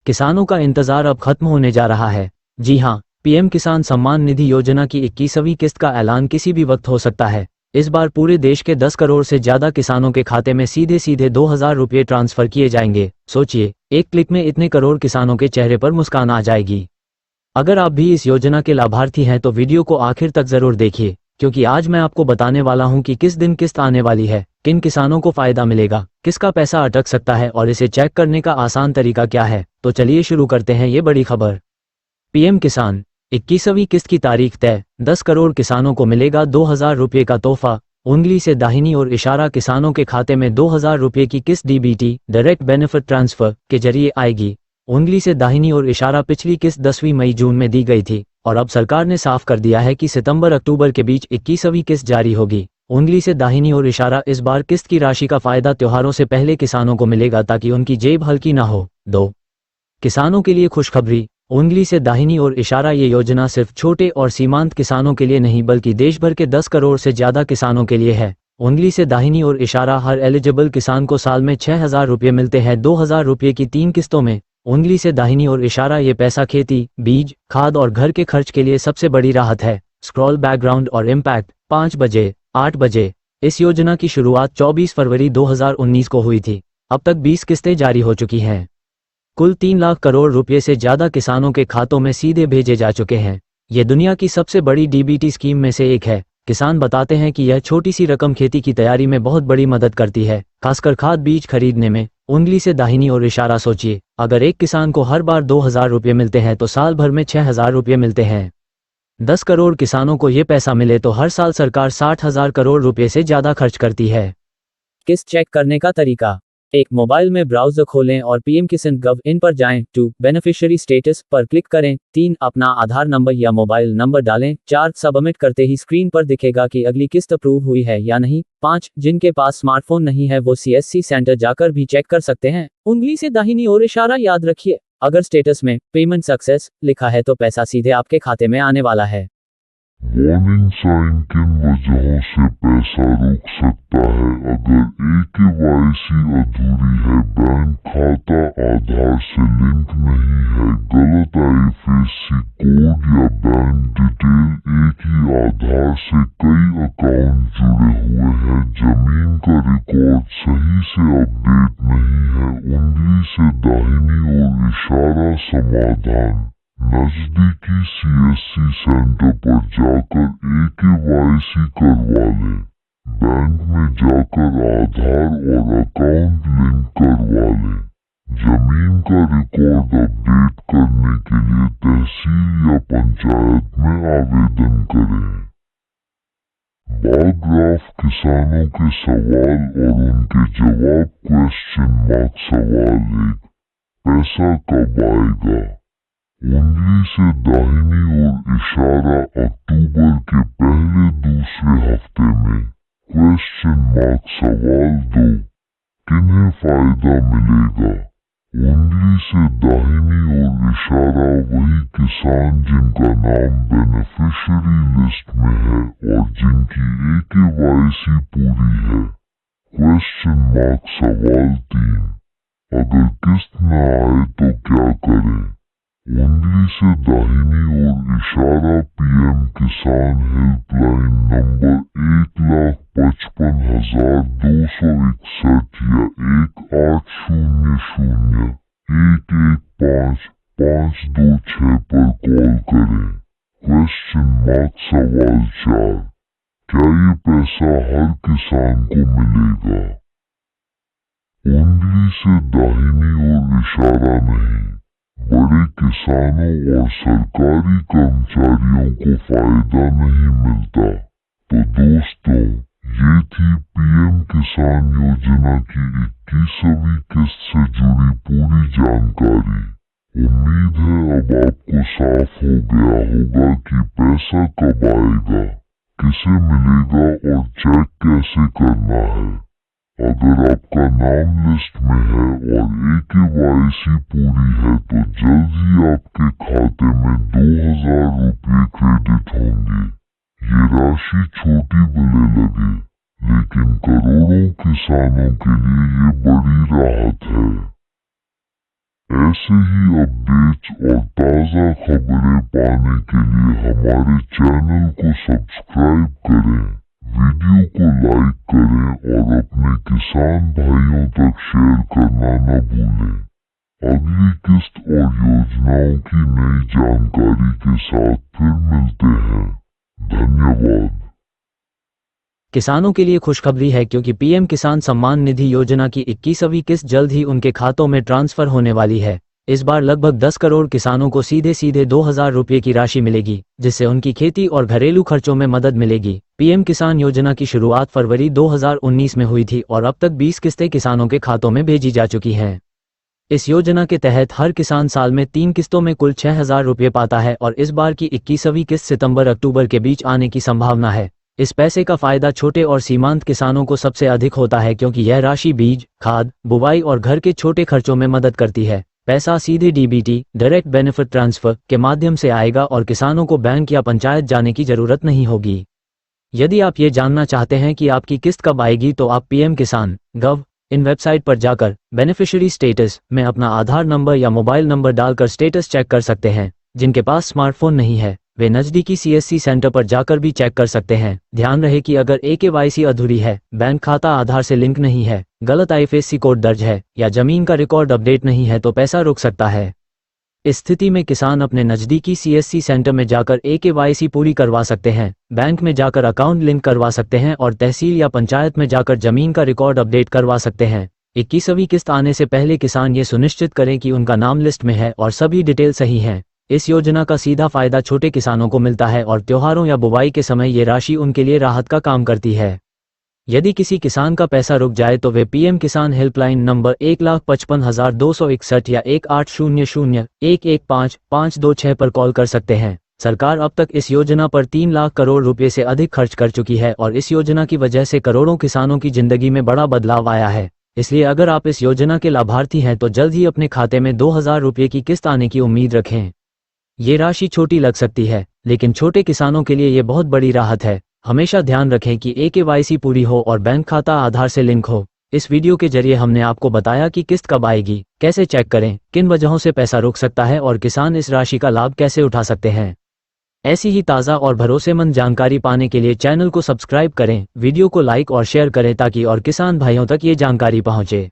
किसानों का इंतजार अब खत्म होने जा रहा है। जी हां, पीएम किसान सम्मान निधि योजना की 21वीं किस्त का ऐलान किसी भी वक्त हो सकता है। इस बार पूरे देश के 10 करोड़ से ज्यादा किसानों के खाते में सीधे सीधे 2,000 रुपये ट्रांसफर किए जाएंगे। सोचिए, एक क्लिक में इतने करोड़ किसानों के चेहरे पर मुस्कान आ जाएगी। अगर आप भी इस योजना के लाभार्थी हैं तो वीडियो को आखिर तक जरूर देखिए, क्योंकि आज मैं आपको बताने वाला हूं कि किस दिन किस्त आने वाली है, किन किसानों को फायदा मिलेगा, किसका पैसा अटक सकता है और इसे चेक करने का आसान तरीका क्या है। तो चलिए शुरू करते हैं ये बड़ी खबर। पीएम किसान 21वीं किस्त की तारीख तय। 10 करोड़ किसानों को मिलेगा 2,000 रुपये का तोहफा। उंगली से दाहिनी ओर इशारा, किसानों के खाते में 2,000 रुपये की किस्त डीबीटी डायरेक्ट बेनिफिट ट्रांसफर के जरिए आएगी। उंगली से दाहिनी ओर इशारा पिछली किस्त 10वीं मई जून में दी गई थी और अब सरकार ने साफ कर दिया है कि सितंबर अक्टूबर के बीच 21वीं किस्त जारी होगी। उंगली से दाहिनी ओर इशारा, इस बार किस्त की राशि का फायदा त्योहारों से पहले किसानों को मिलेगा ताकि उनकी जेब हल्की ना हो। 2 किसानों के लिए खुशखबरी। उंगली से दाहिनी ओर इशारा, ये योजना सिर्फ छोटे और सीमांत किसानों के लिए नहीं बल्कि देश भर के 10 करोड़ से ज्यादा किसानों के लिए है। उंगली से दाहिनी ओर इशारा, हर एलिजिबल किसान को साल में 6,000 रुपये मिलते हैं, 2,000 रुपये की 3 किस्तों में। उंगली से दाहिनी ओर इशारा, ये पैसा खेती, बीज, खाद और घर के खर्च के लिए सबसे बड़ी राहत है। स्क्रॉल बैकग्राउंड और इम्पैक्ट। 5 बजे 8 बजे। इस योजना की शुरुआत 24 फरवरी 2019 को हुई थी। अब तक 20 किस्तें जारी हो चुकी हैं। कुल 3 लाख करोड़ रुपए से ज्यादा किसानों के खातों में सीधे भेजे जा चुके हैं। यह दुनिया की सबसे बड़ी डीबीटी स्कीम में से एक है। किसान बताते हैं कि यह छोटी सी रकम खेती की तैयारी में बहुत बड़ी मदद करती है, खासकर खाद बीज खरीदने में। उंगली से दाहिनी ओर इशारा, सोचिए, अगर एक किसान को हर बार 2,000 रुपये मिलते हैं तो साल भर में 6,000 रुपये मिलते हैं। 10 करोड़ किसानों को ये पैसा मिले तो हर साल सरकार 60,000 करोड़ रुपये से ज्यादा खर्च करती है। किस्त चेक करने का तरीका। 1. मोबाइल में ब्राउज़र खोलें और pm-kisan.gov.in पर जाएं। 2. बेनिफिशियरी स्टेटस पर क्लिक करें। 3. अपना आधार नंबर या मोबाइल नंबर डालें। 4. सबमिट करते ही स्क्रीन पर दिखेगा कि अगली किस्त अप्रूव हुई है या नहीं। 5. जिनके पास स्मार्टफोन नहीं है वो CSC सेंटर जाकर भी चेक कर सकते हैं। उंगली से दाहिनी ओर इशारा, याद रखिए, अगर स्टेटस में पेमेंट सक्सेस लिखा है तो पैसा सीधे आपके खाते में आने वाला है। वार्निंग साइन किन वजहों से पैसा रुक सकता है? अगर KYC अधूरी है, बैंक खाता आधार से लिंक नहीं है, गलत IFSC कोड या बैंक डिटेल, एक ही आधार से कई अकाउंट जुड़े हुए हैं, जमीन का रिकॉर्ड सही से अपडेट नहीं है, उंगली से दाहिनी ओर इशारा समाधान। नजदीकी CSC सेंटर पर जाकर KYC करवा लें। बैंक में जाकर आधार और अकाउंट लिंक करवा लें। जमीन का रिकॉर्ड अपडेट करने के लिए तहसील या पंचायत में आवेदन करें। बार ग्राफ, किसानों के सवाल और उनके जवाब। क्वेश्चन मार्क सवाल 1, पैसा कब आएगा? उंगली से दाहिनी ओर इशारा, अक्टूबर के पहले दूसरे हफ्ते में। क्वेश्चन मार्क सवाल 2, किन्हें फायदा मिलेगा? उंगली से दाहिनी ओर इशारा, वही किसान जिनका नाम बेनिफिशियरी लिस्ट में है और जिनकी KYC पूरी है। क्वेश्चन मार्क सवाल 3, अगर किस्त न आए तो क्या करें? उंगली से दाहिनी ओर इशारा, PM किसान हेल्पलाइन नंबर 1,55,261 या 1800-115-526 पर कॉल करें। क्वेश्चन मार्क सवाल 4, क्या ये पैसा हर किसान को मिलेगा? उंगली से दाहिनी ओर इशारा, नहीं, बड़े किसानों और सरकारी कर्मचारियों को फायदा नहीं मिलता। तो दोस्तों, ये थी PM किसान योजना की 21वीं किस्त से जुड़ी पूरी जानकारी। उम्मीद है अब आपको साफ हो गया होगा कि पैसा कब आएगा, किसे मिलेगा और चेक कैसे करना है। अगर आपका नाम लिस्ट में है और KYC पूरी है तो जल्द ही आपके खाते में 2,000 रुपये क्रेडिट होंगे। ये राशि छोटी भले लगे, लेकिन करोड़ों किसानों के लिए ये बड़ी राहत है। ऐसे ही अपडेट्स और ताज़ा खबरें पाने के लिए हमारे चैनल को सब्सक्राइब करें, वीडियो को लाइक करें और अपने किसान भाइयों तक शेयर करना न भूलें। अगली किस्त और योजनाओं की नई जानकारी के साथ फिर मिलते हैं। धन्यवाद। किसानों के लिए खुशखबरी है क्योंकि पीएम किसान सम्मान निधि योजना की 21वीं किस्त जल्द ही उनके खातों में ट्रांसफर होने वाली है। इस बार लगभग 10 करोड़ किसानों को सीधे सीधे 2000 रुपये की राशि मिलेगी, जिससे उनकी खेती और घरेलू खर्चों में मदद मिलेगी। पीएम किसान योजना की शुरुआत फरवरी 2019 में हुई थी और अब तक 20 किस्तें किसानों के खातों में भेजी जा चुकी हैं। इस योजना के तहत हर किसान साल में 3 किस्तों में कुल 6000 रुपये पाता है और इस बार की 21वीं किस्त सितंबर-अक्टूबर के बीच आने की संभावना है। इस पैसे का फायदा छोटे और सीमांत किसानों को सबसे अधिक होता है क्योंकि यह राशि बीज, खाद, बुवाई और घर के छोटे खर्चों में मदद करती है। पैसा सीधे डीबीटी डायरेक्ट बेनिफिट ट्रांसफर के माध्यम से आएगा और किसानों को बैंक या पंचायत जाने की जरूरत नहीं होगी। यदि आप ये जानना चाहते हैं कि आपकी किस्त कब आएगी तो आप पीएम किसान गव इन वेबसाइट पर जाकर बेनिफिशियरी स्टेटस में अपना आधार नंबर या मोबाइल नंबर डालकर स्टेटस चेक कर सकते हैं। जिनके पास स्मार्टफोन नहीं है वे नज़दीकी सीएससी सेंटर पर जाकर भी चेक कर सकते हैं। ध्यान रहे कि अगर केवाईसी अधूरी है, बैंक खाता आधार से लिंक नहीं है, गलत आईएफएससी कोड दर्ज है या जमीन का रिकॉर्ड अपडेट नहीं है तो पैसा रुक सकता है। इस स्थिति में किसान अपने नज़दीकी सीएससी सेंटर में जाकर केवाईसी पूरी करवा सकते हैं, बैंक में जाकर अकाउंट लिंक करवा सकते हैं और तहसील या पंचायत में जाकर जमीन का रिकॉर्ड अपडेट करवा सकते हैं। 21वीं किस्त आने से पहले किसान ये सुनिश्चित करें कि उनका नाम लिस्ट में है और सभी डिटेल सही हैं। इस योजना का सीधा फायदा छोटे किसानों को मिलता है और त्योहारों या बुवाई के समय ये राशि उनके लिए राहत का काम करती है। यदि किसी किसान का पैसा रुक जाए तो वे पीएम किसान हेल्पलाइन नंबर 1,55,261 या 1800-115-526 पर कॉल कर सकते हैं। सरकार अब तक इस योजना पर 3 लाख करोड़ रुपए से अधिक खर्च कर चुकी है और इस योजना की वजह से करोड़ों किसानों की जिंदगी में बड़ा बदलाव आया है। इसलिए अगर आप इस योजना के लाभार्थी हैं तो जल्द ही अपने खाते में 2000 रुपये की किस्त आने की उम्मीद रखें। ये राशि छोटी लग सकती है, लेकिन छोटे किसानों के लिए ये बहुत बड़ी राहत है। हमेशा ध्यान रखें कि केवाईसी पूरी हो और बैंक खाता आधार से लिंक हो। इस वीडियो के जरिए हमने आपको बताया कि किस्त कब आएगी, कैसे चेक करें, किन वजहों से पैसा रुक सकता है और किसान इस राशि का लाभ कैसे उठा सकते हैं। ऐसी ही ताज़ा और भरोसेमंद जानकारी पाने के लिए चैनल को सब्सक्राइब करें, वीडियो को लाइक और शेयर करें ताकि और किसान भाइयों तक ये जानकारी पहुंचे।